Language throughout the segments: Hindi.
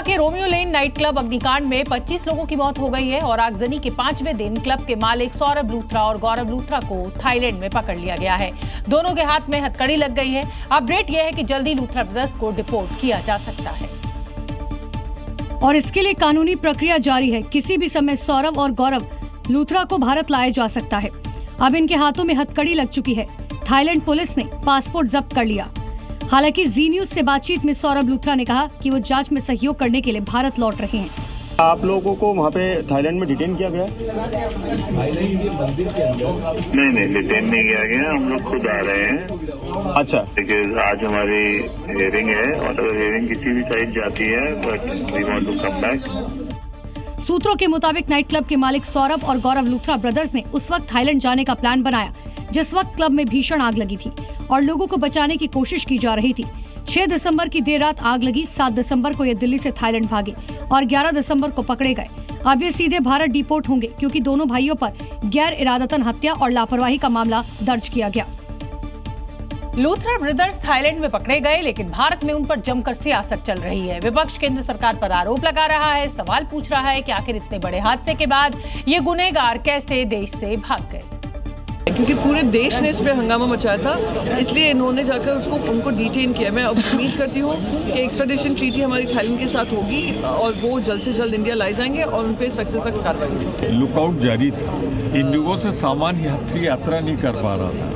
के रोमियो लेन नाइट क्लब अग्निकांड में 25 लोगों की मौत हो गई है और आगजनी के 5वें दिन क्लब के मालिक सौरभ लूथरा और गौरव लूथरा को थाईलैंड में पकड़ लिया गया है। दोनों के हाथ में हथकड़ी लग गई है। अपडेट यह है कि जल्दी लूथरा ब्रदर्स को डिपोर्ट किया जा सकता है और इसके लिए कानूनी प्रक्रिया जारी है। किसी भी समय सौरभ और गौरव लूथरा को भारत लाया जा सकता है। अब इनके हाथों में हथकड़ी लग चुकी है। थाईलैंड पुलिस ने पासपोर्ट जब्त कर लिया। हालांकि जी न्यूज से बातचीत में सौरभ लूथरा ने कहा कि वो जांच में सहयोग करने के लिए भारत लौट रहे हैं। आप लोगों को वहाँ पे थाईलैंड में डिटेन किया गया? नहीं, डिटेन नहीं किया गया, हम लोग खुद आ रहे हैं। अच्छा, बिकॉज आज हमारी हियरिंग है और अगर हियरिंग किसी भी साइड जाती है but we want to come back. सूत्रों के मुताबिक नाइट क्लब के मालिक सौरभ और गौरव लूथरा ब्रदर्स ने उस वक्त थाईलैंड जाने का प्लान बनाया जिस वक्त क्लब में भीषण आग लगी थी और लोगों को बचाने की कोशिश की जा रही थी। 6 दिसंबर की देर रात आग लगी। 7 दिसंबर को ये दिल्ली से थाईलैंड भागे और 11 दिसंबर को पकड़े गए। अब ये सीधे भारत डिपोर्ट होंगे क्योंकि दोनों भाइयों पर गैर इरादतन हत्या और लापरवाही का मामला दर्ज किया गया। लूथरा ब्रदर्स थाईलैंड में पकड़े गए, लेकिन भारत में उन पर जमकर सियासत चल रही है। विपक्ष केंद्र सरकार पर आरोप लगा रहा है, सवाल पूछ रहा है कि आखिर इतने बड़े हादसे के बाद ये गुनहगार कैसे देश से भाग गए। क्योंकि पूरे देश ने इस पे हंगामा मचाया था, इसलिए इन्होंने जाकर उनको डिटेन किया। मैं अब उम्मीद करती हूँ कि एक्स्ट्राडिशन ट्रीटी हमारी थाईलैंड के साथ होगी और वो जल्द से जल्द इंडिया लाए जाएंगे और उन पे सख्त से सख्त कार्रवाई होगी। लुकआउट जारी था। इंडिगो से सामान्य यात्री यात्रा नहीं कर पा रहा था,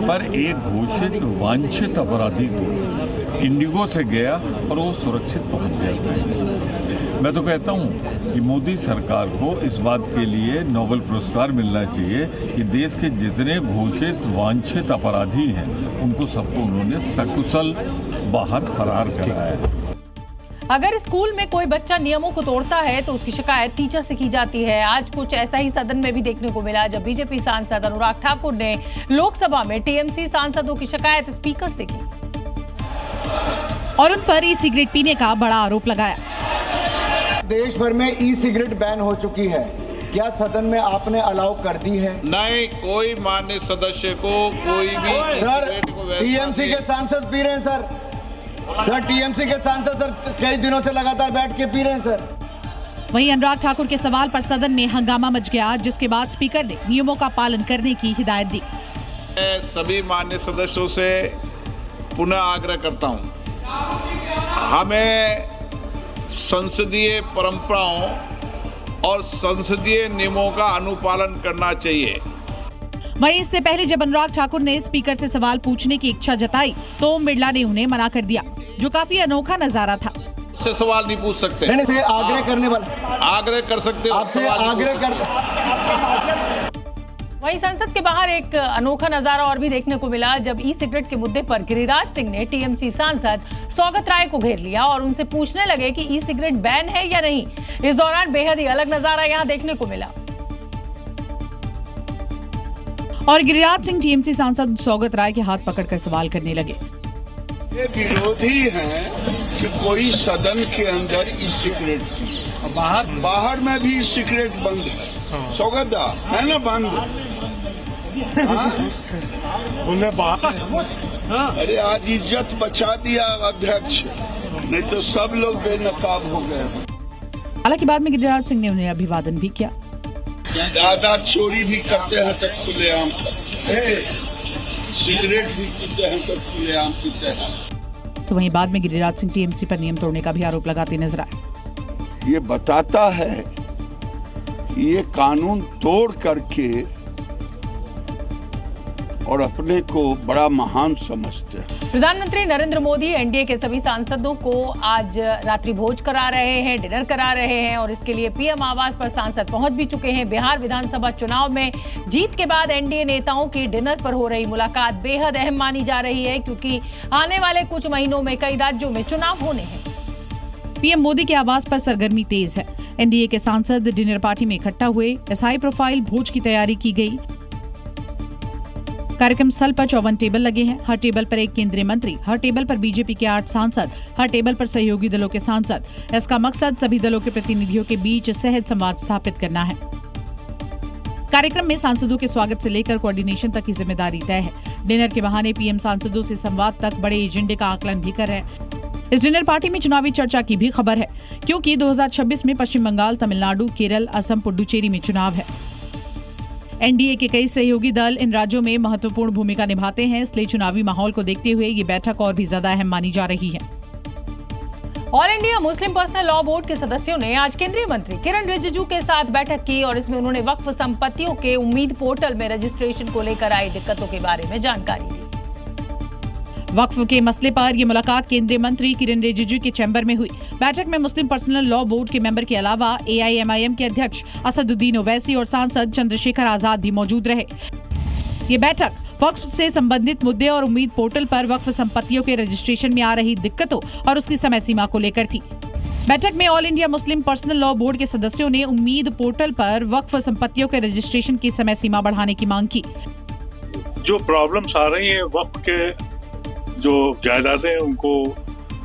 पर एक घोषित वांछित अपराधी को इंडिगो से गया और वो सुरक्षित पहुंच गया। मैं तो कहता हूं कि मोदी सरकार को इस बात के लिए नोबेल पुरस्कार मिलना चाहिए कि देश के जितने घोषित वांछित अपराधी हैं उनको सबको उन्होंने सकुशल बाहर फरार कराया। अगर स्कूल में कोई बच्चा नियमों को तोड़ता है तो उसकी शिकायत टीचर से की जाती है। आज कुछ ऐसा ही सदन में भी देखने को मिला जब बीजेपी सांसद अनुराग ठाकुर ने लोकसभा में टीएमसी सांसदों की शिकायत स्पीकर से की और उन पर ई सिगरेट पीने का बड़ा आरोप लगाया। देश भर में ई सिगरेट बैन हो चुकी है, क्या सदन में आपने अलाउ कर दी है? नहीं, कोई माननीय सदस्य को कोई भी सर टीएमसी के सांसद पी रहे हैं सर टीएमसी के सांसद सर कई दिनों से लगातार बैठ के पी रहे हैं सर। वहीं अनुराग ठाकुर के सवाल पर सदन में हंगामा मच गया, जिसके बाद स्पीकर ने नियमों का पालन करने की हिदायत दी। मैं सभी माननीय सदस्यों से पुनः आग्रह करता हूं, हमें संसदीय परंपराओं और संसदीय नियमों का अनुपालन करना चाहिए। वहीं इससे पहले जब अनुराग ठाकुर ने स्पीकर से सवाल पूछने की इच्छा जताई तो ओम बिरला ने उन्हें मना कर दिया, जो काफी अनोखा नजारा था। उससे सवाल नहीं पूछ सकते। नहीं, आग्रह करने वाला आग्रह कर सकते हो, आपसे आग्रह कर। वहीं संसद के बाहर एक अनोखा नजारा और भी देखने को मिला जब ई सिगरेट के मुद्दे पर गिरिराज सिंह ने टीएमसी सांसद सौगत राय को घेर लिया और उनसे पूछने लगे कि ई सिगरेट बैन है या नहीं। इस दौरान बेहद ही अलग नजारा यहां देखने को मिला और गिरिराज सिंह टीएमसी सांसद सौगत राय के हाथ पकड़कर सवाल करने लगे। ये विरोधी हैं कि कोई सदन के अंदर ई सिगरेट की, बाहर में भी ई सिगरेट बंद है। सौगत दा है ना बंद। अरे आज इज्जत बचा दिया अध्यक्ष, नहीं तो सब लोग बेनकाब हो गए। हालांकि बाद में गिरिराज सिंह ने उन्हें अभिवादन भी किया। दादा चोरी भी करते हैं तो खुलेआम करते हैं, सिगरेट भी पीते हैं तो खुलेआम पीते हैं। तो वहीं बाद में गिरिराज सिंह टीएमसी पर नियम तोड़ने का भी आरोप लगाते नजर आए। ये बताता है ये कानून तोड़ करके और अपने को बड़ा महान समझते हैं। प्रधानमंत्री नरेंद्र मोदी एनडीए के सभी सांसदों को आज रात्रि भोज करा रहे हैं, डिनर करा रहे हैं और इसके लिए पीएम आवास पर सांसद पहुंच भी चुके हैं। बिहार विधानसभा चुनाव में जीत के बाद एनडीए नेताओं की डिनर पर हो रही मुलाकात बेहद अहम मानी जा रही है, क्योंकि आने वाले कुछ महीनों में कई राज्यों में चुनाव होने हैं। पीएम मोदी के आवास पर सरगर्मी तेज है। एनडीए के सांसद डिनर पार्टी में इकट्ठा हुए। हाई प्रोफाइल भोज की तैयारी की गई। कार्यक्रम स्थल पर 54 टेबल लगे हैं। हर टेबल पर एक केंद्रीय मंत्री, हर टेबल पर बीजेपी के 8 सांसद, हर टेबल पर सहयोगी दलों के सांसद। इसका मकसद सभी दलों के प्रतिनिधियों के बीच सहज संवाद स्थापित करना है। कार्यक्रम में सांसदों के स्वागत से लेकर कोऑर्डिनेशन तक की जिम्मेदारी तय है। डिनर के बहाने पीएम सांसदों से संवाद तक बड़े एजेंडे का आकलन भी कर रहे हैं। इस डिनर पार्टी में चुनावी चर्चा की भी खबर है, क्योंकि 2026 में पश्चिम बंगाल, तमिलनाडु, केरल, असम, पुडुचेरी में चुनाव है। एनडीए के कई सहयोगी दल इन राज्यों में महत्वपूर्ण भूमिका निभाते हैं, इसलिए चुनावी माहौल को देखते हुए ये बैठक और भी ज्यादा अहम मानी जा रही है। All India Muslim personal law board के सदस्यों ने आज केंद्रीय मंत्री किरण रिजिजू के साथ बैठक की और इसमें उन्होंने वक्फ संपत्तियों के उम्मीद पोर्टल में रजिस्ट्रेशन को लेकर आई दिक्कतों के बारे में जानकारी दी। वक्फ के मसले पर यह मुलाकात केंद्रीय मंत्री किरण रिजिजू के चैम्बर में हुई। बैठक में मुस्लिम पर्सनल लॉ बोर्ड के मेंबर के अलावा AIMIM के अध्यक्ष असदुद्दीन ओवैसी और सांसद चंद्रशेखर आजाद भी मौजूद रहे। ये बैठक वक्फ से संबंधित मुद्दे और उम्मीद पोर्टल पर वक्फ संपत्तियों के रजिस्ट्रेशन में आ रही दिक्कतों और उसकी समय सीमा को लेकर थी। बैठक में all India Muslim personal law board के सदस्यों ने उम्मीद पोर्टल पर वक्फ संपत्तियों के रजिस्ट्रेशन की समय सीमा बढ़ाने की मांग की। जो प्रॉब्लम्स आ रही है वक्फ के जो जायदादें हैं उनको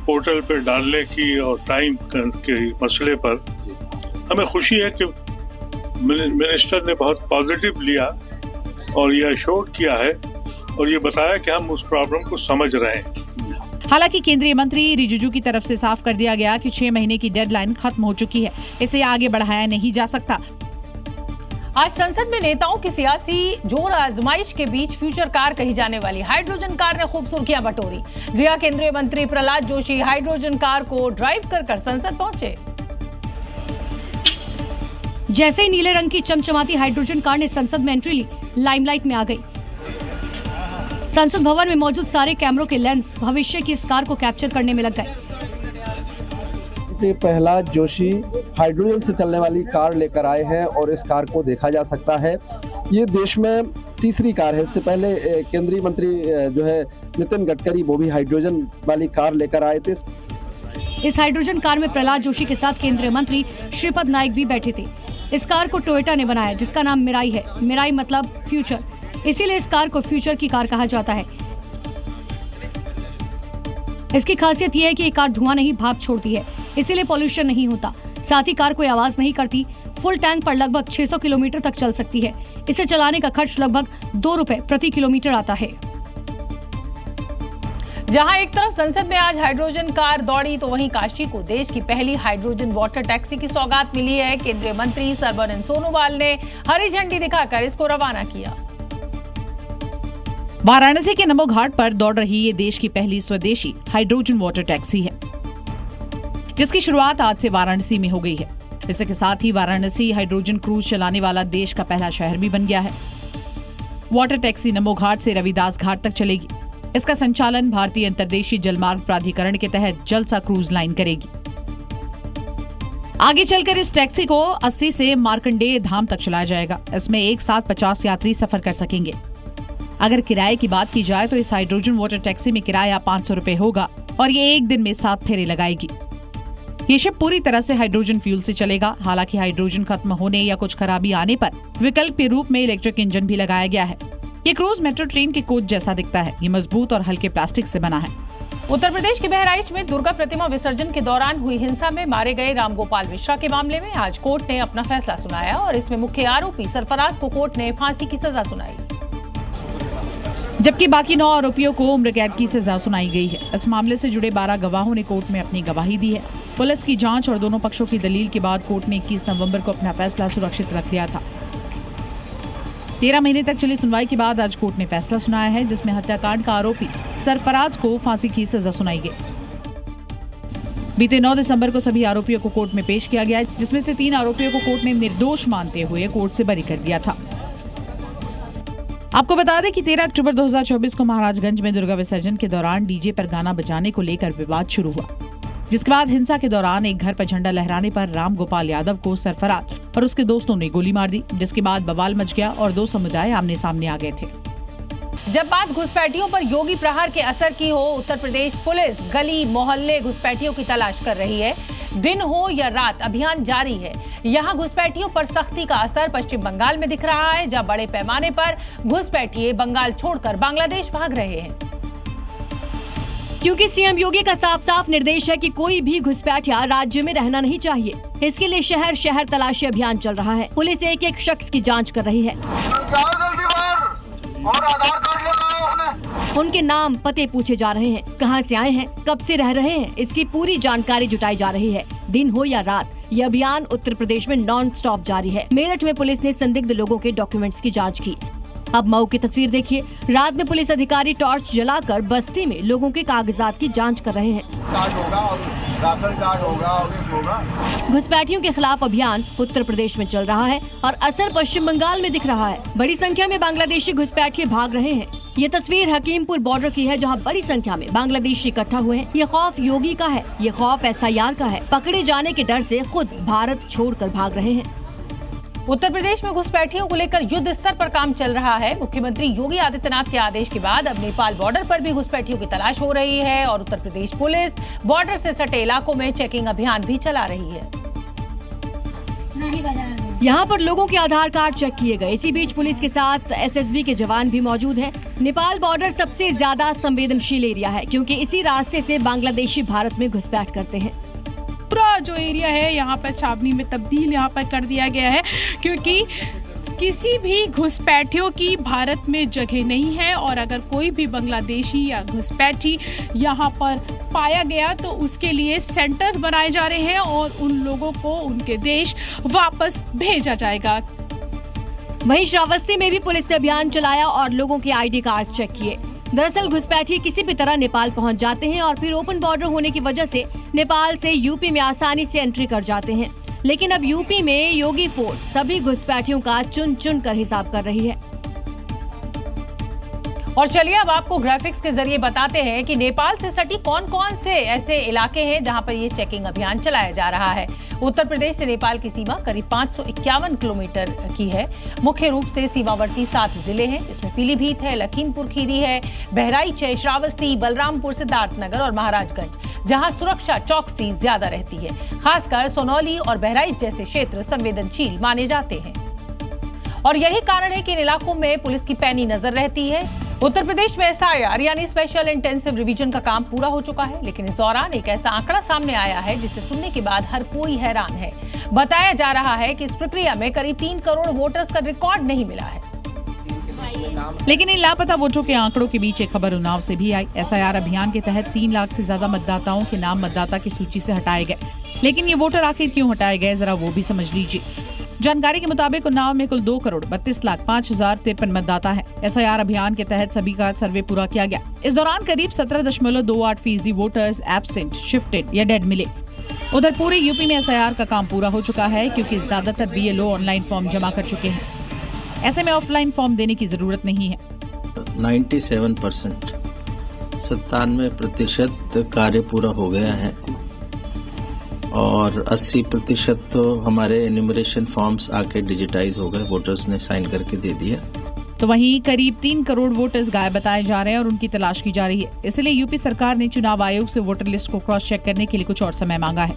पोर्टल पे डालने की और टाइम के मसले पर हमें खुशी है कि मिनिस्टर ने बहुत पॉजिटिव लिया और ये अश्योर किया है और ये बताया कि हम उस प्रॉब्लम को समझ रहे हैं। हालांकि केंद्रीय मंत्री रिजिजू की तरफ से साफ कर दिया गया कि 6 महीने की डेडलाइन खत्म हो चुकी है, इसे आगे बढ़ाया नहीं जा सकता। आज संसद में नेताओं की सियासी जोर आजमाइश के बीच फ्यूचर कार कही जाने वाली हाइड्रोजन कार ने खूब सुर्खियां बटोरी। जी हां, केंद्रीय मंत्री प्रहलाद जोशी हाइड्रोजन कार को ड्राइव कर संसद पहुंचे। जैसे ही नीले रंग की चमचमाती हाइड्रोजन कार ने संसद में एंट्री ली, लाइमलाइट में आ गई। संसद भवन में मौजूद सारे कैमरों के लेंस भविष्य की इस कार को कैप्चर करने में लग गए। प्रहलाद जोशी हाइड्रोजन से चलने वाली कार लेकर आए हैं और इस कार को देखा जा सकता है। ये देश में तीसरी कार है। इससे पहले केंद्रीय मंत्री जो है नितिन गडकरी, वो भी हाइड्रोजन वाली कार लेकर आए थे। इस हाइड्रोजन कार में प्रहलाद जोशी के साथ केंद्रीय मंत्री श्रीपद नाइक भी बैठे थे। इस कार को टोयोटा ने बनाया, जिसका नाम मिराई है। मिराई मतलब फ्यूचर, इसीलिए इस कार को फ्यूचर की कार कहा जाता है। इसकी खासियत यह है कि ये कार धुआं नहीं, भाप छोड़ती है, इसीलिए पॉल्यूशन नहीं होता। साथ ही कार कोई आवाज नहीं करती। फुल टैंक पर लगभग 600 किलोमीटर तक चल सकती है। इसे चलाने का खर्च लगभग 2 रुपए प्रति किलोमीटर आता है। जहां एक तरफ संसद में आज हाइड्रोजन कार दौड़ी, तो वहीं काशी को देश की पहली हाइड्रोजन वाटर टैक्सी की सौगात मिली है। केंद्रीय मंत्री सर्बानंद सोनोवाल ने हरी झंडी दिखाकर इसको रवाना किया। वाराणसी के नमो घाट पर दौड़ रही ये देश की पहली स्वदेशी हाइड्रोजन वाटर टैक्सी है, जिसकी शुरुआत आज से वाराणसी में हो गई है। इसी के साथ ही वाराणसी हाइड्रोजन क्रूज चलाने वाला देश का पहला शहर भी बन गया है। वाटर टैक्सी नमो घाट से रविदास घाट तक चलेगी। इसका संचालन भारतीय अंतर्देशीय जलमार्ग प्राधिकरण के तहत जलसा क्रूज लाइन करेगी। आगे चलकर इस टैक्सी को 80 से मार्कंडेय धाम तक चलाया जाएगा। इसमें एक साथ 50 यात्री सफर कर सकेंगे। अगर किराए की बात की जाए तो इस हाइड्रोजन वाटर टैक्सी में किराया 500 रुपए होगा और ये एक दिन में 7 फेरे लगाएगी। ये शिप पूरी तरह से हाइड्रोजन फ्यूल से चलेगा। हालांकि हाइड्रोजन खत्म होने या कुछ खराबी आने पर विकल्प के रूप में इलेक्ट्रिक इंजन भी लगाया गया है। ये क्रूज मेट्रो ट्रेन के कोच जैसा दिखता है। ये मजबूत और हल्के प्लास्टिक से बना है। उत्तर प्रदेश के बहराइच में दुर्गा प्रतिमा विसर्जन के दौरान हुई हिंसा में मारे गए रामगोपाल मिश्रा के मामले में आज कोर्ट ने अपना फैसला सुनाया और इसमें मुख्य आरोपी सरफराज को कोर्ट ने फांसी की सजा सुनाई, जबकि बाकी 9 आरोपियों को उम्र कैद की सजा सुनाई गई है। इस मामले से जुड़े 12 गवाहों ने कोर्ट में अपनी गवाही दी है। पुलिस की जांच और दोनों पक्षों की दलील के बाद कोर्ट ने 21 नवंबर को अपना फैसला सुरक्षित रख लिया था। 13 महीने तक चली सुनवाई के बाद आज कोर्ट ने फैसला सुनाया है, जिसमें हत्याकांड का आरोपी सरफराज को फांसी की सजा सुनाई गई। बीते 9 दिसंबर को सभी आरोपियों को कोर्ट में पेश किया गया, जिसमें से 3 आरोपियों को कोर्ट ने निर्दोष मानते हुए कोर्ट से बरी कर दिया था। आपको बता दें कि 13 अक्टूबर 2024 को महाराजगंज में दुर्गा विसर्जन के दौरान डीजे पर गाना बजाने को लेकर विवाद शुरू हुआ, जिसके बाद हिंसा के दौरान एक घर पर झंडा लहराने पर रामगोपाल यादव को सरफराज और उसके दोस्तों ने गोली मार दी, जिसके बाद बवाल मच गया और 2 समुदाय आमने सामने आ गए थे। जब बात घुसपैठियों पर योगी प्रहार के असर की हो, उत्तर प्रदेश पुलिस गली मोहल्ले घुसपैठियों की तलाश कर रही है। दिन हो या रात अभियान जारी है। यहाँ घुसपैठियों पर सख्ती का असर पश्चिम बंगाल में दिख रहा है, जहां बड़े पैमाने पर घुसपैठिए बंगाल छोड़कर बांग्लादेश भाग रहे हैं। क्योंकि सीएम योगी का साफ साफ निर्देश है कि कोई भी घुसपैठिया राज्य में रहना नहीं चाहिए। इसके लिए शहर शहर तलाशी अभियान चल रहा है। पुलिस एक एक शख्स की जांच कर रही है। और आधार कार्ड लगाओ अपने। उनके नाम पते पूछे जा रहे हैं, कहां से आए हैं, कब से रह रहे हैं, इसकी पूरी जानकारी जुटाई जा रही है। दिन हो या रात, ये अभियान उत्तर प्रदेश में नॉन स्टॉप जारी है। मेरठ में पुलिस ने संदिग्ध लोगों के डॉक्यूमेंट्स की जांच की। अब मऊ की तस्वीर देखिए। रात में पुलिस अधिकारी टॉर्च जलाकर बस्ती में लोगों के कागजात की जांच कर रहे हैं। कार्ड होगा और राशन कार्ड होगा और होगा। घुसपैठियों के खिलाफ अभियान उत्तर प्रदेश में चल रहा है और असर पश्चिम बंगाल में दिख रहा है। बड़ी संख्या में बांग्लादेशी घुसपैठिए भाग रहे हैं। ये तस्वीर हकीमपुर बॉर्डर की है, जहां बड़ी संख्या में बांग्लादेशी इकट्ठा हुए हैं। ये खौफ योगी का है, ये खौफ SIR का है। पकड़े जाने के डर से खुद भारत छोड़कर भाग रहे हैं। उत्तर प्रदेश में घुसपैठियों को लेकर युद्ध स्तर पर काम चल रहा है। मुख्यमंत्री योगी आदित्यनाथ के आदेश के बाद अब नेपाल बॉर्डर पर भी घुसपैठियों की तलाश हो रही है और उत्तर प्रदेश पुलिस बॉर्डर से सटे इलाकों में चेकिंग अभियान भी चला रही है। यहाँ पर लोगों के आधार कार्ड चेक किए गए। इसी बीच पुलिस के साथ SSB के जवान भी मौजूद हैं। नेपाल बॉर्डर सबसे ज्यादा संवेदनशील एरिया है, क्योंकि इसी रास्ते से बांग्लादेशी भारत में घुसपैठ करते हैं। पूरा जो एरिया है यहाँ पर छावनी में तब्दील यहाँ पर कर दिया गया है, क्योंकि किसी भी घुसपैठियों की भारत में जगह नहीं है और अगर कोई भी बांग्लादेशी या घुसपैठी यहाँ पर पाया गया तो उसके लिए सेंटर बनाए जा रहे हैं और उन लोगों को उनके देश वापस भेजा जाएगा। वहीं श्रावस्ती में भी पुलिस ने अभियान चलाया और लोगों के ID कार्ड चेक किए। दरअसल घुसपैठी किसी भी तरह नेपाल पहुंच जाते हैं और फिर ओपन बॉर्डर होने की वजह से नेपाल से यूपी में आसानी से एंट्री कर जाते हैं। लेकिन अब यूपी में योगी फोर्स सभी घुसपैठियों का चुन चुन कर हिसाब कर रही है। और चलिए अब आपको ग्राफिक्स के जरिए बताते हैं कि नेपाल से सटी कौन कौन से ऐसे इलाके हैं जहां पर ये चेकिंग अभियान चलाया जा रहा है। उत्तर प्रदेश से नेपाल की सीमा करीब 551 किलोमीटर की है। मुख्य रूप से सीमावर्ती 7 जिले हैं। इसमें पीलीभीत है, लखीमपुर खीरी है, बहराइच है, श्रावस्ती, बलरामपुर, सिद्धार्थनगर और महाराजगंज, जहां सुरक्षा चौकसी ज्यादा रहती है। खासकर सोनौली और बहराइच जैसे क्षेत्र संवेदनशील माने जाते हैं और यही कारण है कि इन इलाकों में पुलिस की पैनी नजर रहती है। उत्तर प्रदेश में SIR यानी स्पेशल इंटेंसिव रिवीजन का काम पूरा हो चुका है, लेकिन इस दौरान एक ऐसा आंकड़ा सामने आया है जिसे सुनने के बाद हर कोई हैरान है। बताया जा रहा है कि इस प्रक्रिया में करीब 3 करोड़ वोटर्स का रिकॉर्ड नहीं मिला है। लेकिन इन लापता वोटरों के आंकड़ों के बीच एक खबर उन्नाव से भी आई। SIR अभियान के तहत 3 लाख से ज्यादा मतदाताओं के नाम मतदाता की सूची से हटाए गए। लेकिन ये वोटर आखिर क्यों हटाए गए, जरा वो भी समझ लीजिए। जानकारी के मुताबिक उन्नाव में कुल 2,32,05,053 मतदाता है। SIR अभियान के तहत सभी का सर्वे पूरा किया गया। इस दौरान करीब 17.28% वोटर्स एब्सेंट, शिफ्टेड या डेड मिले। उधर पूरे यूपी में SIR का काम पूरा हो चुका है, क्योंकि ज्यादातर BLO ऑनलाइन फॉर्म जमा कर चुके हैं। ऐसे में ऑफलाइन फॉर्म देने की जरूरत नहीं है। 97%, 97% कार्य पूरा हो गया है और 80% तो हमारे एन्यूमरेशन फॉर्म्स आके डिजिटाइज हो गए, वोटर्स ने साइन करके दे दिया। तो वहीं करीब 3 करोड़ वोटर्स गायब बताए जा रहे हैं और उनकी तलाश की जा रही है। इसलिए यूपी सरकार ने चुनाव आयोग से वोटर लिस्ट को क्रॉस चेक करने के लिए कुछ और समय मांगा है।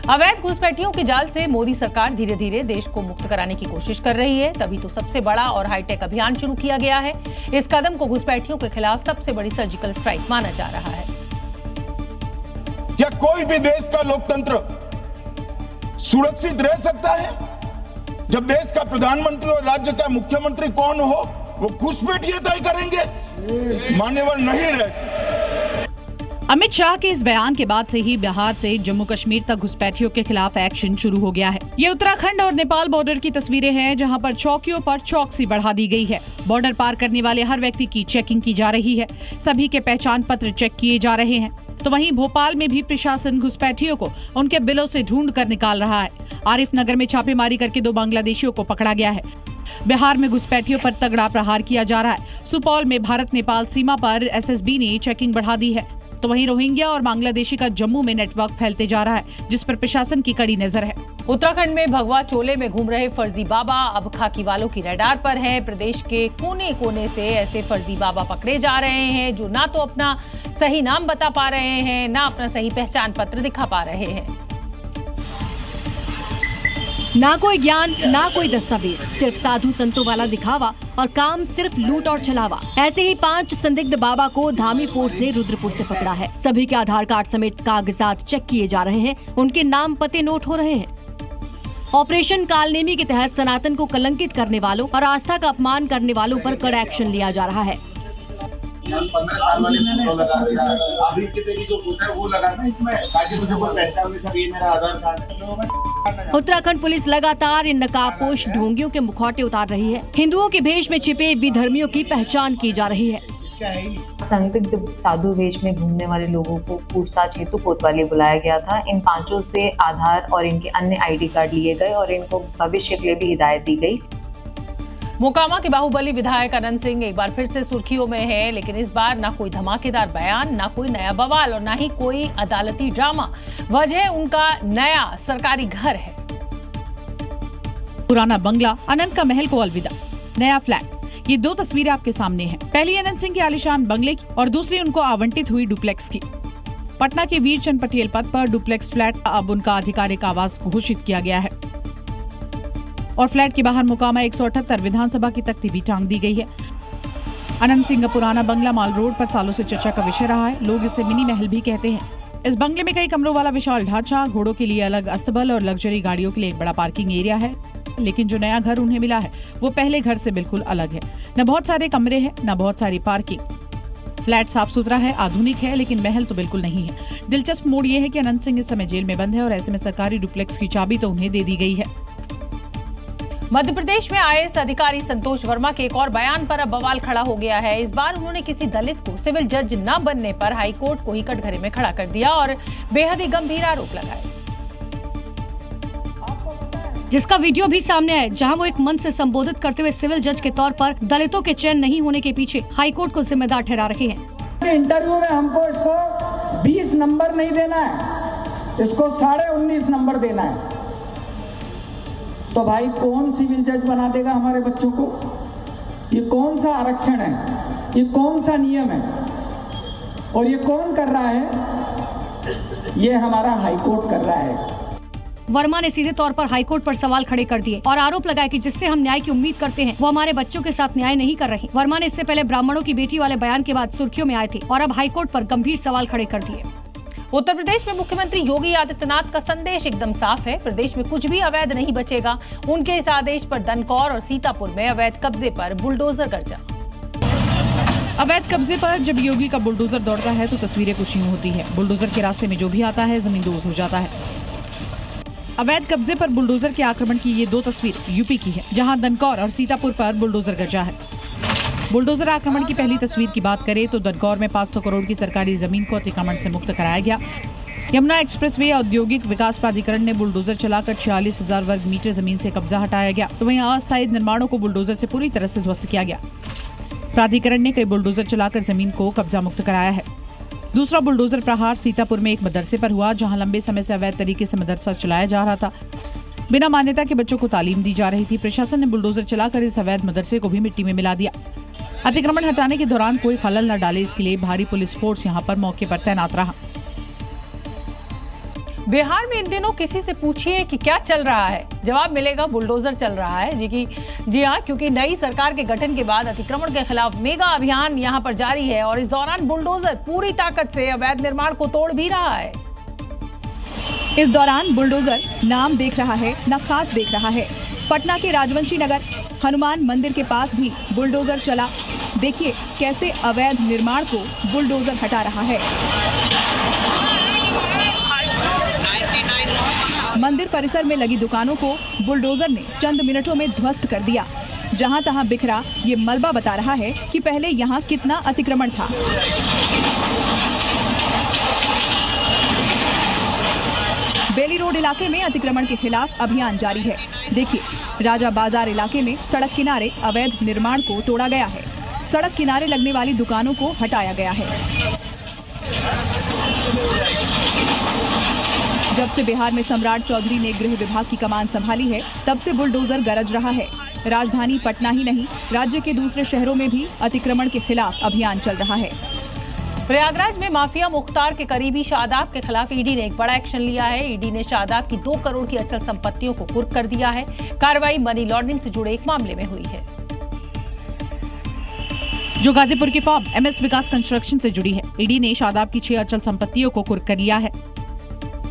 अवैध घुसपैठियों के जाल से मोदी सरकार धीरे धीरे देश को मुक्त कराने की कोशिश कर रही है, तभी तो सबसे बड़ा और हाईटेक अभियान शुरू किया गया है। इस कदम को घुसपैठियों के खिलाफ सबसे बड़ी सर्जिकल स्ट्राइक माना जा रहा है। क्या कोई भी देश का लोकतंत्र सुरक्षित रह सकता है जब देश का प्रधानमंत्री और राज्य का मुख्यमंत्री कौन हो वो घुसपैठिए तय करेंगे? मान्यवर नहीं रह सकते। अमित शाह के इस बयान के बाद से ही बिहार से जम्मू कश्मीर तक घुसपैठियों के खिलाफ एक्शन शुरू हो गया है। ये उत्तराखंड और नेपाल बॉर्डर की तस्वीरें हैं, जहां पर चौकियों पर चौकसी बढ़ा दी गई है। बॉर्डर पार करने वाले हर व्यक्ति की चेकिंग की जा रही है। सभी के पहचान पत्र चेक किए जा रहे हैं। तो वहीं भोपाल में भी प्रशासन घुसपैठियों को उनके बिलों से ढूंढ कर निकाल रहा है। आरिफ नगर में छापेमारी करके 2 बांग्लादेशियों को पकड़ा गया है। बिहार में घुसपैठियों पर तगड़ा प्रहार किया जा रहा है। सुपौल में भारत नेपाल सीमा पर SSB ने चेकिंग बढ़ा दी है। तो वहीं रोहिंग्या और बांग्लादेशी का जम्मू में नेटवर्क फैलते जा रहा है, जिस पर प्रशासन की कड़ी नजर है। उत्तराखंड में भगवा चोले में घूम रहे फर्जी बाबा अब खाकी वालों की रडार पर हैं। प्रदेश के कोने कोने से ऐसे फर्जी बाबा पकड़े जा रहे हैं जो ना तो अपना सही नाम बता पा रहे हैं, ना अपना सही पहचान पत्र दिखा पा रहे हैं। ना कोई ज्ञान, ना कोई दस्तावेज, सिर्फ साधु संतों वाला दिखावा और काम सिर्फ लूट और छलावा। ऐसे ही 5 संदिग्ध बाबा को धामी फोर्स ने रुद्रपुर से पकड़ा है। सभी के आधार कार्ड समेत कागजात चेक किए जा रहे हैं। उनके नाम पते नोट हो रहे हैं। ऑपरेशन कालनेमी के तहत सनातन को कलंकित करने वालों और आस्था का अपमान करने वालों पर कड़ा एक्शन लिया जा रहा है। 15 साल वाले फोटो लगा दिया, अभी के तेरी जो फोटो है वो लगाना इसमें, ताकि मुझे कोई पहचान नहीं सके ये मेरा आधार कार्ड है। उत्तराखंड पुलिस लगातार इन नकाबपोश ढोंगियों के मुखौटे उतार रही है। हिंदुओं के भेष में छिपे विधर्मियों की पहचान की जा रही है। संदिग्ध साधु वेश में घूमने वाले लोगों को पूछताछ हेतु कोतवाली बुलाया गया था। इन पांचों से आधार और इनके अन्य आईडी कार्ड लिए गए और इनको भविष्य के लिए भी हिदायत दी गई। मोकामा के बाहुबली विधायक अनंत सिंह एक बार फिर से सुर्खियों में है, लेकिन इस बार ना कोई धमाकेदार बयान, ना कोई नया बवाल और ना ही कोई अदालती ड्रामा। वजह उनका नया सरकारी घर है। पुराना बंगला, अनंत का महल को अलविदा, नया फ्लैट। ये दो तस्वीरें आपके सामने हैं। पहली अनंत सिंह के आलीशान बंगले की और दूसरी उनको आवंटित हुई डुप्लेक्स की। पटना के वीरचंद पटेल पथ पर डुप्लेक्स फ्लैट अब उनका आधिकारिक आवास घोषित किया गया है और फ्लैट के बाहर मोकामा 178 विधानसभा की तख्ती भी टांग दी गई है। अनंत सिंह का पुराना बंगला माल रोड पर सालों से चर्चा का विषय रहा है। लोग इसे मिनी महल भी कहते हैं। इस बंगले में कई कमरों वाला विशाल ढांचा, घोड़ों के लिए अलग अस्तबल और लग्जरी गाड़ियों के लिए एक बड़ा पार्किंग एरिया है। लेकिन जो नया घर उन्हें मिला है वो पहले घर से बिल्कुल अलग है। न बहुत सारे कमरे हैं, न बहुत सारी पार्किंग। फ्लैट साफ सुथरा है, आधुनिक है, लेकिन महल तो बिल्कुल नहीं है। दिलचस्प मोड़ ये है कि अनंत सिंह इस समय जेल में बंद है और ऐसे में सरकारी डुप्लेक्स की चाबी तो उन्हें दे दी गई है। मध्य प्रदेश में आईएएस अधिकारी संतोष वर्मा के एक और बयान पर अब बवाल खड़ा हो गया है। इस बार उन्होंने किसी दलित को सिविल जज न बनने पर हाईकोर्ट को ही कटघरे में खड़ा कर दिया और बेहद ही गंभीर आरोप लगाए, जिसका वीडियो भी सामने आया, जहां वो एक मंच से संबोधित करते हुए सिविल जज के तौर पर दलितों के चयन नहीं होने के पीछे हाईकोर्ट को जिम्मेदार ठहरा रहे हैं। इंटरव्यू में हमको इसको 20 नंबर नहीं देना है, इसको 19.5 नंबर देना है। तो भाई कौन सिविल जज बना देगा हमारे बच्चों को? ये कौन सा आरक्षण है? ये कौन सा नियम है? और ये कौन कर रहा है? ये हमारा हाईकोर्ट कर रहा है। वर्मा ने सीधे तौर पर हाईकोर्ट पर सवाल खड़े कर दिए और आरोप लगाया कि जिससे हम न्याय की उम्मीद करते हैं वो हमारे बच्चों के साथ न्याय नहीं कर रहे। वर्मा ने इससे पहले ब्राह्मणों की बेटी वाले बयान के बाद सुर्खियों में आए थे और अब हाईकोर्ट पर गंभीर सवाल खड़े कर दिए। उत्तर प्रदेश में मुख्यमंत्री योगी आदित्यनाथ का संदेश एकदम साफ है। प्रदेश में कुछ भी अवैध नहीं बचेगा। उनके इस आदेश पर दनकौर और सीतापुर में अवैध कब्जे पर बुलडोजर गर्जा। अवैध कब्जे पर जब योगी का बुलडोजर दौड़ता है तो तस्वीरें कुछ यूं होती है। बुलडोजर के रास्ते में जो भी आता है जमीन दोज हो जाता है। अवैध कब्जे पर बुलडोजर के आक्रमण की ये दो तस्वीर यूपी की है, जहां दनकौर और सीतापुर पर बुलडोजर गर्जा है। बुलडोजर आक्रमण की पहली तस्वीर की बात करें तो दनकौर में 500 करोड़ की सरकारी जमीन को अतिक्रमण से मुक्त कराया गया। यमुना एक्सप्रेसवे औद्योगिक विकास प्राधिकरण ने बुलडोजर चलाकर 46,000 वर्ग मीटर जमीन से कब्जा हटाया गया, तो वहीं अस्थायी निर्माणों को बुलडोजर से पूरी तरह से ध्वस्त किया गया। प्राधिकरण ने कई बुलडोजर चलाकर जमीन को कब्जा मुक्त कराया है। दूसरा बुलडोजर प्रहार सीतापुर में एक मदरसे पर हुआ, जहां लंबे समय से अवैध तरीके से मदरसा चलाया जा रहा था। बिना मान्यता के बच्चों को तालीम दी जा रही थी। प्रशासन ने बुलडोजर चलाकर इस अवैध मदरसे को भी मिट्टी में मिला दिया। अतिक्रमण हटाने के दौरान कोई खलल न डाले, इसके लिए भारी पुलिस फोर्स यहां पर मौके पर तैनात रहा। बिहार में इन दिनों किसी से पूछिए कि क्या चल रहा है, जवाब मिलेगा बुलडोजर चल रहा है। जी हाँ, क्योंकि नई सरकार के गठन के बाद अतिक्रमण के खिलाफ मेगा अभियान यहां पर जारी है और इस दौरान बुलडोजर पूरी ताकत से अवैध निर्माण को तोड़ भी रहा है। इस दौरान बुलडोजर नाम देख रहा है न खास देख रहा है। पटना के राजवंशी नगर हनुमान मंदिर के पास भी बुलडोजर चला। देखिए कैसे अवैध निर्माण को बुलडोजर हटा रहा है। मंदिर परिसर में लगी दुकानों को बुलडोजर ने चंद मिनटों में ध्वस्त कर दिया। जहां तहां बिखरा ये मलबा बता रहा है कि पहले यहां कितना अतिक्रमण था। बेली रोड इलाके में अतिक्रमण के खिलाफ अभियान जारी है। देखिए, राजा बाजार इलाके में सड़क किनारे अवैध निर्माण को तोड़ा गया है। सड़क किनारे लगने वाली दुकानों को हटाया गया है। जब से बिहार में सम्राट चौधरी ने गृह विभाग की कमान संभाली है, तब से बुलडोजर गरज रहा है। राजधानी पटना ही नहीं, राज्य के दूसरे शहरों में भी अतिक्रमण के खिलाफ अभियान चल रहा है। प्रयागराज में माफिया मुख्तार के करीबी शादाब के खिलाफ ईडी ने एक बड़ा एक्शन लिया है। ईडी ने शादाब की 2 करोड़ की अचल संपत्तियों को कुर्क कर दिया है। कार्रवाई मनी लॉन्ड्रिंग से जुड़े एक मामले में हुई है, जो गाजीपुर की फर्म MS विकास कंस्ट्रक्शन से जुड़ी है। ईडी ने शादाब की 6 अचल संपत्तियों को कुर्क कर लिया है।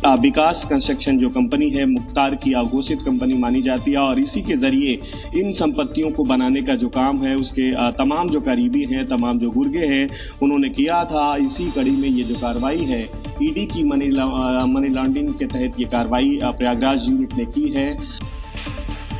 विकास कंस्ट्रक्शन जो कंपनी है मुख्तार की अघोषित कंपनी मानी जाती है और इसी के जरिए इन संपत्तियों को बनाने का जो काम है उसके तमाम जो करीबी हैं, तमाम जो गुर्गे हैं, उन्होंने किया था। इसी कड़ी में ये जो कार्रवाई है ईडी की मनी लॉन्ड्रिंग के तहत ये कार्रवाई प्रयागराज यूनिट ने की है।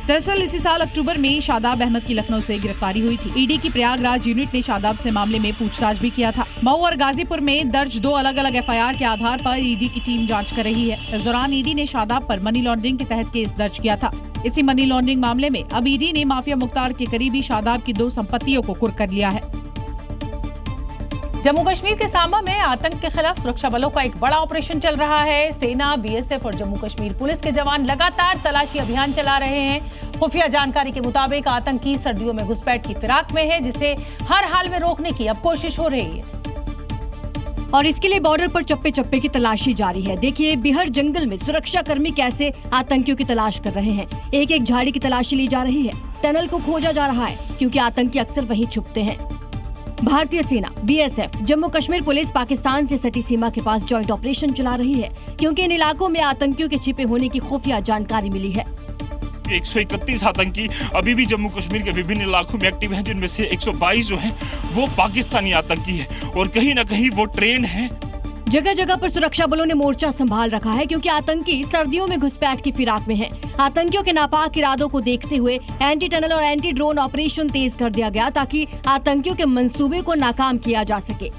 दरअसल इसी साल अक्टूबर में शादाब अहमद की लखनऊ से गिरफ्तारी हुई थी। ईडी की प्रयागराज यूनिट ने शादाब से मामले में पूछताछ भी किया था। मऊ और गाजीपुर में दर्ज 2 अलग-अलग एफआईआर के आधार पर ईडी की टीम जांच कर रही है। इस दौरान ईडी ने शादाब पर मनी लॉन्ड्रिंग के तहत केस दर्ज किया था। इसी मनी लॉन्ड्रिंग मामले में अब ईडी ने माफिया मुख्तार के करीबी शादाब की 2 संपत्तियों को कुर्क कर लिया है। जम्मू कश्मीर के सांबा में आतंक के खिलाफ सुरक्षा बलों का एक बड़ा ऑपरेशन चल रहा है। सेना, बीएसएफ और जम्मू कश्मीर पुलिस के जवान लगातार तलाशी अभियान चला रहे हैं। खुफिया जानकारी के मुताबिक आतंकी सर्दियों में घुसपैठ की फिराक में है, जिसे हर हाल में रोकने की अब कोशिश हो रही है और इसके लिए बॉर्डर पर चप्पे चप्पे की तलाशी जारी है। देखिए बिहर जंगल में सुरक्षा कर्मी कैसे आतंकियों की तलाश कर रहे हैं। एक एक झाड़ी की तलाशी ली जा रही है। टनल को खोजा जा रहा है क्योंकि आतंकी अक्सर वहीं छुपते हैं। भारतीय सेना, बीएसएफ, जम्मू कश्मीर पुलिस पाकिस्तान से सटी सीमा के पास जॉइंट ऑपरेशन चला रही है क्योंकि इन इलाकों में आतंकियों के छिपे होने की खुफिया जानकारी मिली है। 131 आतंकी अभी भी जम्मू कश्मीर के विभिन्न इलाकों में एक्टिव हैं, जिनमें से 122 जो हैं वो पाकिस्तानी आतंकी है और कहीं न कहीं वो ट्रेंड हैं। जगह जगह पर सुरक्षा बलों ने मोर्चा संभाल रखा है क्योंकि आतंकी सर्दियों में घुसपैठ की फिराक में हैं। आतंकियों के नापाक इरादों को देखते हुए एंटी टनल और एंटी ड्रोन ऑपरेशन तेज कर दिया गया ताकि आतंकियों के मंसूबे को नाकाम किया जा सके।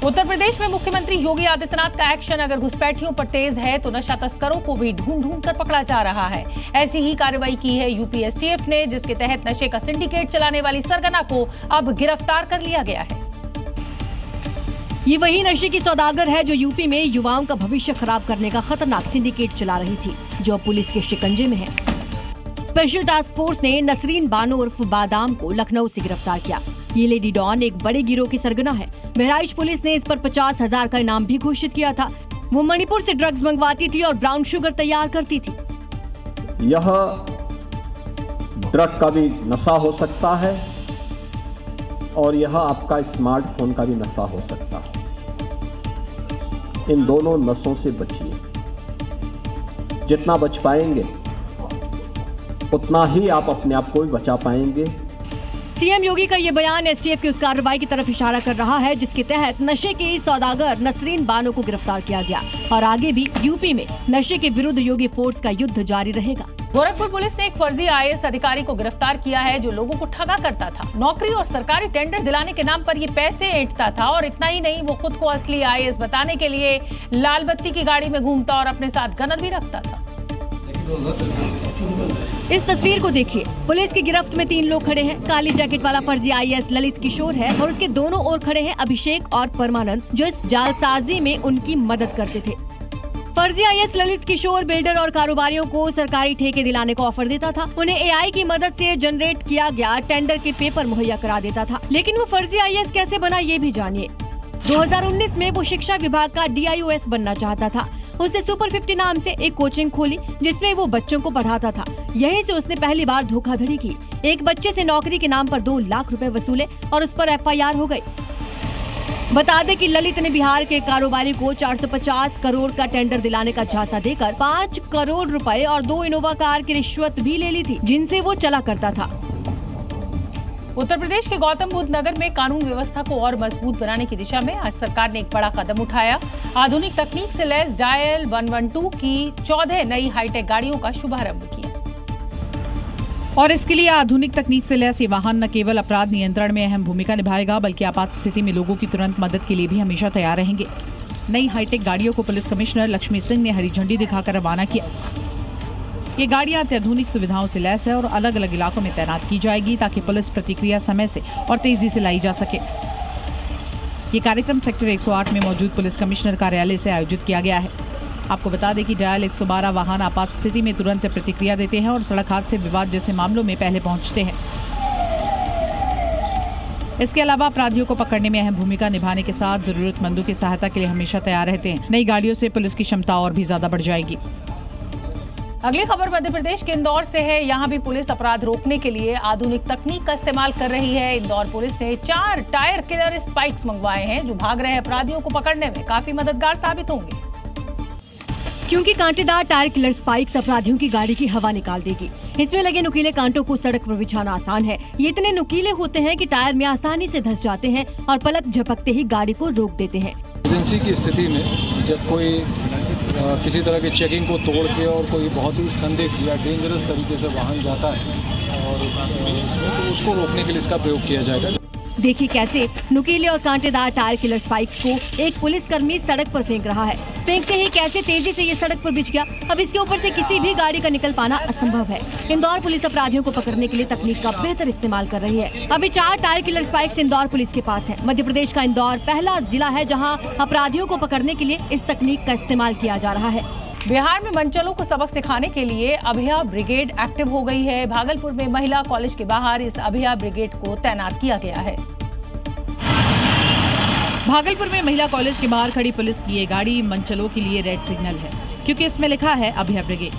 उत्तर प्रदेश में मुख्यमंत्री योगी आदित्यनाथ का एक्शन अगर घुसपैठियों पर तेज है तो नशा तस्करों को भी ढूंढ कर पकड़ा जा रहा है। ऐसी ही कार्रवाई की है यूपी एसटीएफ ने, जिसके तहत नशे का सिंडिकेट चलाने वाली सरगना को अब गिरफ्तार कर लिया गया है। ये वही नशे की सौदागर है जो यूपी में युवाओं का भविष्य खराब करने का खतरनाक सिंडिकेट चला रही थी, जो पुलिस के शिकंजे में है। स्पेशल टास्क फोर्स ने नसरीन बानो उर्फ बादाम को लखनऊ से गिरफ्तार किया। ये लेडी डॉन एक बड़े गिरोह की सरगना है। बहराइच पुलिस ने इस पर 50,000 का इनाम भी घोषित किया था। वो मणिपुर से ड्रग्स मंगवाती थी और ब्राउन शुगर तैयार करती थी। यह ड्रग का भी नशा हो सकता है और यह आपका स्मार्टफोन का भी नशा हो सकता है। इन दोनों नशों से बचिए। जितना बच पाएंगे उतना ही आप अपने आप को भी बचा पाएंगे। सीएम योगी का ये बयान एसटीएफ की उस कार्रवाई की तरफ इशारा कर रहा है जिसके तहत नशे के सौदागर नसरीन बानो को गिरफ्तार किया गया और आगे भी यूपी में नशे के विरुद्ध योगी फोर्स का युद्ध जारी रहेगा। गोरखपुर पुलिस ने एक फर्जी आईएएस अधिकारी को गिरफ्तार किया है जो लोगों को ठगा करता था। नौकरी और सरकारी टेंडर दिलाने के नाम पर ये पैसे ऐंठता था और इतना ही नहीं, वो खुद को असली आईएएस बताने के लिए लाल बत्ती की गाड़ी में घूमता और अपने साथ गनर भी रखता था। इस तस्वीर को देखिए। पुलिस की गिरफ्त में 3 लोग खड़े हैं। काली जैकेट वाला फर्जी आईएएस ललित किशोर है और उसके दोनों ओर खड़े हैं अभिषेक और परमानंद, जो इस जालसाजी में उनकी मदद करते थे। फर्जी आईएएस ललित किशोर बिल्डर और कारोबारियों को सरकारी ठेके दिलाने को ऑफर देता था। उन्हें एआई की मदद से जनरेट किया गया टेंडर के पेपर मुहैया करा देता था। लेकिन वो फर्जी आईएएस कैसे बना, ये भी जानिए। 2019 में वो शिक्षा विभाग का DIOS बनना चाहता था। उसने सुपर 50 नाम से एक कोचिंग खोली जिसमें वो बच्चों को पढ़ाता था। यहीं से उसने पहली बार धोखाधड़ी की। एक बच्चे से नौकरी के नाम पर 2 लाख रुपए वसूले और उस पर FIR हो गई। बता दें कि ललित ने बिहार के कारोबारी को 450 करोड़ का टेंडर दिलाने का झांसा देकर 5 करोड़ रुपए और 2 इनोवा कार की रिश्वत भी ले ली थी, जिनसे वो चला करता था। उत्तर प्रदेश के गौतम बुद्ध नगर में कानून व्यवस्था को और मजबूत बनाने की दिशा में आज सरकार ने एक बड़ा कदम उठाया। आधुनिक तकनीक से लैस डायल 112 की 14 नई हाईटेक गाड़ियों का शुभारंभ किया। और इसके लिए आधुनिक तकनीक से लैस ये वाहन न केवल अपराध नियंत्रण में अहम भूमिका निभाएगा बल्कि आपात स्थिति में लोगों की तुरंत मदद के लिए भी हमेशा तैयार रहेंगे। नई हाईटेक गाड़ियों को पुलिस कमिश्नर लक्ष्मी सिंह ने हरी झंडी दिखाकर रवाना किया। ये गाड़ियां अत्याधुनिक सुविधाओं से लैस है और अलग अलग इलाकों में तैनात की जाएगी ताकि पुलिस प्रतिक्रिया समय से और तेजी से लाई जा सके। ये कार्यक्रम सेक्टर 108 में मौजूद पुलिस कमिश्नर कार्यालय से आयोजित किया गया है। आपको बता दें कि डायल 112 वाहन आपात स्थिति में तुरंत प्रतिक्रिया देते हैं और सड़क हादसे विवाद जैसे मामलों में पहले पहुंचते हैं। इसके अलावा अपराधियों को पकड़ने में अहम भूमिका निभाने के साथ जरूरतमंदों की सहायता के लिए हमेशा तैयार रहते हैं। नई गाड़ियों से पुलिस की क्षमता और भी ज्यादा बढ़ जाएगी। अगली खबर मध्य प्रदेश के इंदौर से है। यहाँ भी पुलिस अपराध रोकने के लिए आधुनिक तकनीक का इस्तेमाल कर रही है। इंदौर पुलिस ने 4 टायर किलर स्पाइक्स मंगवाए हैं जो भाग रहे अपराधियों को पकड़ने में काफी मददगार साबित होंगे। क्योंकि कांटेदार टायर किलर स्पाइक्स अपराधियों की गाड़ी की हवा निकाल देगी। इसमें लगे नुकीले कांटों को सड़क पर बिछाना आसान है। ये इतने नुकीले होते हैं कि टायर में आसानी से धंस जाते हैं और पलक झपकते ही गाड़ी को रोक देते हैं। इमरजेंसी की स्थिति में जब कोई किसी तरह की चेकिंग को तोड़ के और कोई बहुत ही संदिग्ध या डेंजरस तरीके से वाहन जाता है और उसमें तो उसको रोकने के लिए इसका प्रयोग किया जाएगा। देखिए कैसे नुकीले और कांटेदार टायर किलर स्पाइक्स को एक पुलिसकर्मी सड़क पर फेंक रहा है। फेंकते ही कैसे तेजी से ये सड़क पर बिछ गया। अब इसके ऊपर से किसी भी गाड़ी का निकल पाना असंभव है। इंदौर पुलिस अपराधियों को पकड़ने के लिए तकनीक का बेहतर इस्तेमाल कर रही है। अभी 4 tyre killer spikes Indore police के पास है। मध्य प्रदेश का इंदौर पहला जिला है जहाँ अपराधियों को पकड़ने के लिए इस तकनीक का इस्तेमाल किया जा रहा है। बिहार में मंचलों को सबक सिखाने के लिए अभया ब्रिगेड एक्टिव हो गई है। भागलपुर में महिला कॉलेज के बाहर इस अभया ब्रिगेड को तैनात किया गया है। भागलपुर में महिला कॉलेज के बाहर खड़ी पुलिस की ये गाड़ी मंचलों के लिए रेड सिग्नल है, क्योंकि इसमें लिखा है अभया ब्रिगेड,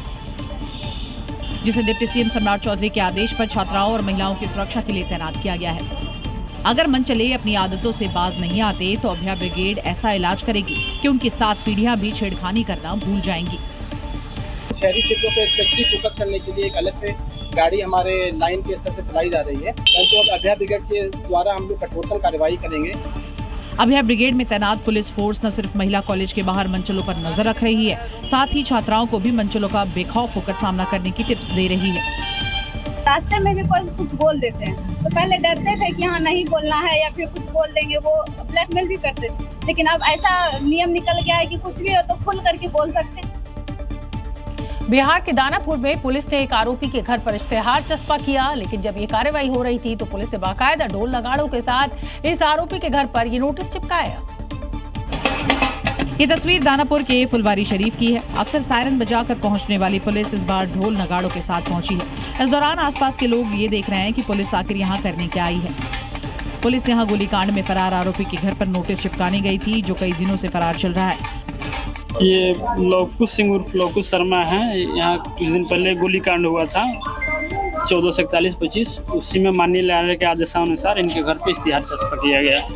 जिसे डिप्टी सीएम सम्राट चौधरी के आदेश पर छात्राओं और महिलाओं की सुरक्षा के लिए तैनात किया गया है। अगर मंचले अपनी आदतों से बाज नहीं आते तो अभया ब्रिगेड ऐसा इलाज करेगी कि उनकी 7 पीढ़ियां भी छेड़खानी करना भूल जाएंगी। शहरी क्षेत्रों पर स्पेशली फोकस करने के लिए एक अलग से गाड़ी हमारे लाइन के स्तर से चलाई जा रही है, परंतु अब अभया ब्रिगेड के द्वारा हम लोग कठोरतम कार्रवाई करेंगे। अभया ब्रिगेड में तैनात पुलिस फोर्स न सिर्फ महिला कॉलेज के बाहर मंचलों पर नजर रख रही है, साथ ही छात्राओं को भी मंचलों का बेखौफ होकर सामना करने की टिप्स दे रही है। रास्ते में भी कोई कुछ बोल देते हैं तो पहले डरते थे कि हाँ नहीं बोलना है या फिर कुछ बोल देंगे, वो ब्लैकमेल भी करते थे, लेकिन अब ऐसा नियम निकल गया है कि कुछ भी हो तो खुल करके बोल सकते हैं। बिहार के दानापुर में पुलिस ने एक आरोपी के घर पर इश्तेहार चस्पा किया, लेकिन जब ये कार्रवाई हो रही थी तो पुलिस ने बाकायदा ढोल नगाड़ों के साथ इस आरोपी के घर पर ये नोटिस चिपकाया। ये तस्वीर दानापुर के फुलवारी शरीफ की है। अक्सर सायरन बजाकर पहुंचने वाली पुलिस इस बार ढोल नगाड़ों के साथ पहुंची है। इस दौरान आसपास के लोग ये देख रहे हैं कि पुलिस आखिर यहाँ करने क्या आई है। पुलिस यहाँ गोलीकांड में फरार आरोपी के घर पर नोटिस चिपकाने गई थी, जो कई दिनों से फरार चल रहा है। ये लवकुश सिंह उर्फ लवकुश शर्मा है। यहाँ कुछ दिन पहले गोलीकांड हुआ था 14/41/25, उसी में माननीय न्यायालय के आदेशानुसार इनके घर पे इश्तिहार चस्पा किया गया।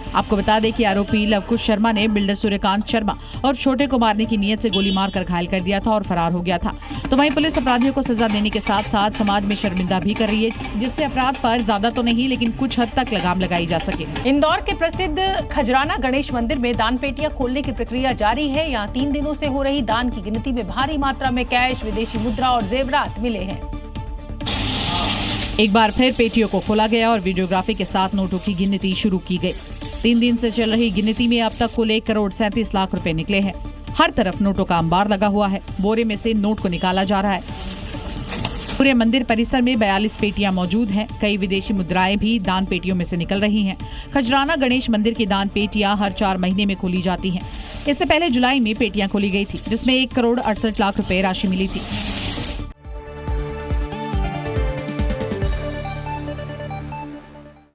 आपको बता दें कि आरोपी लवकुश शर्मा ने बिल्डर सूर्यकांत शर्मा और छोटे को मारने की नीयत से गोली मारकर घायल कर दिया था और फरार हो गया था। तो वहीं पुलिस अपराधियों को सजा देने के साथ साथ समाज में शर्मिंदा भी कर रही है, जिससे अपराध पर ज्यादा तो नहीं लेकिन कुछ हद तक लगाम लगाई जा सके। इंदौर के प्रसिद्ध खजराना गणेश मंदिर में दान पेटियां खोलने की प्रक्रिया जारी है। यहाँ 3 दिनों से हो रही दान की गिनती में भारी मात्रा में कैश, विदेशी मुद्रा और जेवरात मिले हैं। एक बार फिर पेटियों को खोला गया और वीडियोग्राफी के साथ नोटों की गिनती शुरू की गई। 3 दिन से चल रही गिनती में अब तक कुल 1 करोड़ 37 लाख रुपए निकले हैं। हर तरफ नोटों का अंबार लगा हुआ है। बोरे में से नोट को निकाला जा रहा है। पूरे मंदिर परिसर में 42 पेटियां मौजूद हैं। कई विदेशी मुद्राएं भी दान पेटियों में से निकल रही हैं। खजराना गणेश मंदिर की दान पेटियां हर 4 महीने में खोली जाती हैं। इससे पहले जुलाई में पेटियां खोली गई थी, जिसमें 1 करोड़ 68 लाख रुपए राशि मिली थी।